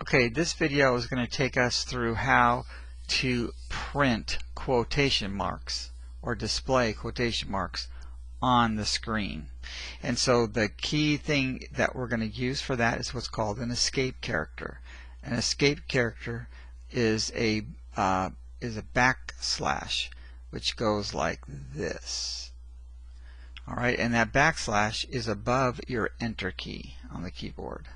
Okay, this video is going to take us through how to print quotation marks or display quotation marks on the screen. And so the key thing that we're going to use for that is what's called an escape character. An escape character is a backslash, which goes like this. Alright, and that backslash is above your enter key on the keyboard.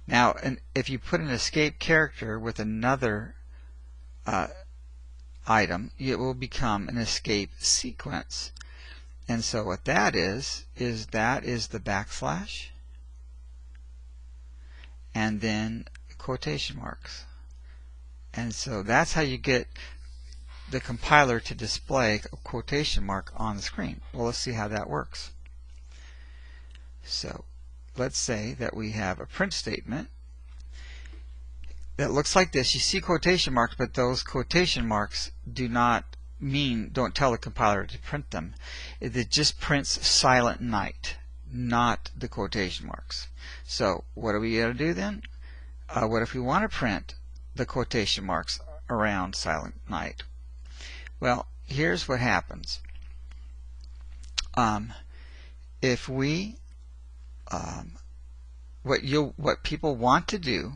Now, if you put an escape character with another item, it will become an escape sequence. And so what that is the backslash and then quotation marks. And so that's how you get the compiler to display a quotation mark on the screen. Well, let's see how that works. So let's say that we have a print statement that looks like this. You see quotation marks, but those quotation marks don't tell the compiler to print them. It just prints silent night, not the quotation marks. So what do we got to do then? What if we want to print the quotation marks around silent night? Well, here's what happens. If we what people want to do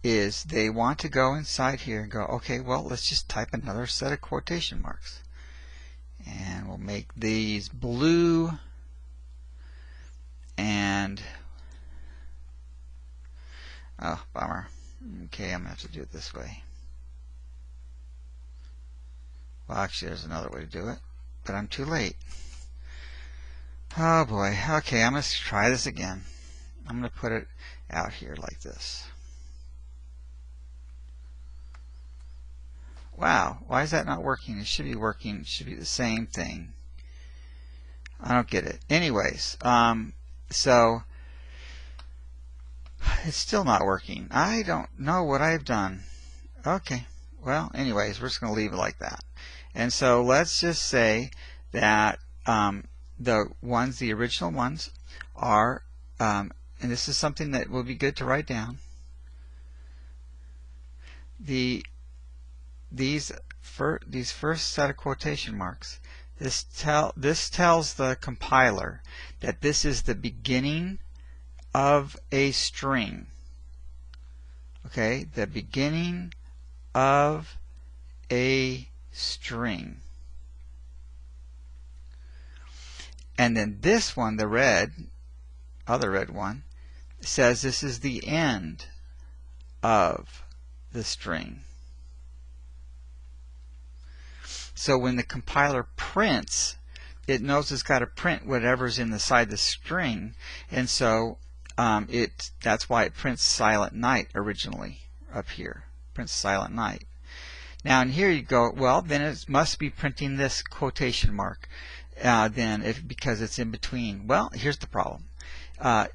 is they want to go inside here and go, okay, well, let's just type another set of quotation marks, and we'll make these blue, and oh, bummer. Okay, I'm gonna have to do it this way. Well, actually, there's another way to do it, but I'm too late. Oh boy. Okay, I'm going to try this again. I'm going to put it out here like this. Wow, why is that not working? It should be working. It should be the same thing. I don't get it. Anyways, so it's still not working. I don't know what I've done. Okay, well, anyways, we're just going to leave it like that. And so let's just say that the original ones are, and this is something that will be good to write down. These first set of quotation marks, this tells the compiler that this is the beginning of a string. Okay, the beginning of a string. And then this one, the other red one, says this is the end of the string. So when the compiler prints, it knows it's got to print whatever's inside the string, and so that's why it prints silent night originally up here. Prints silent night. Now in here you go, well, then it must be printing this quotation mark. Because it's in between. Well, here's the problem.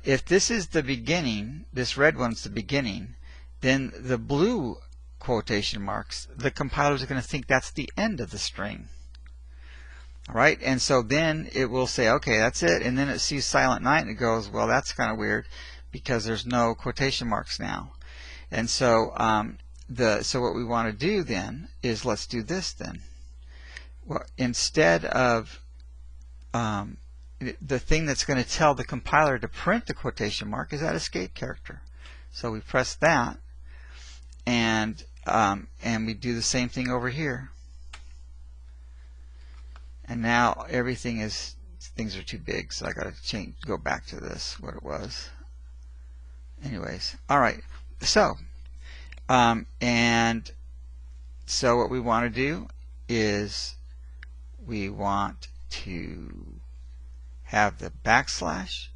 If this is the beginning, this red one's the beginning, then the blue quotation marks, the compilers are going to think that's the end of the string. Alright, and so then it will say, okay, that's it, and then it sees silent night and it goes, well, that's kind of weird because there's no quotation marks now. And so so what we want to do then is, let's do this then. Well, instead of the thing that's going to tell the compiler to print the quotation mark is that escape character. So we press that, and we do the same thing over here. And now things are too big, so I got to go back to this, what it was. Anyways, all right. So and so what we want to do is we want to have the backslash,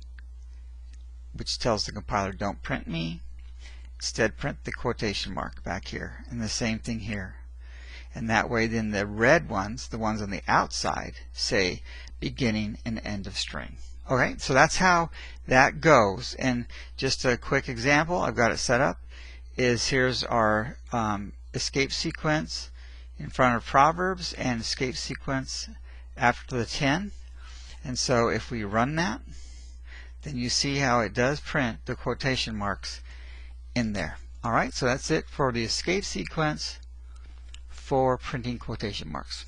which tells the compiler don't print me. Instead, print the quotation mark back here, and the same thing here. And that way then the red ones, the ones on the outside, say beginning and end of string. Okay, so that's how that goes. And just a quick example, I've got it set up, is here's our escape sequence in front of Proverbs and escape sequence after the 10. And so if we run that, then you see how it does print the quotation marks in there. Alright, so that's it for the escape sequence for printing quotation marks.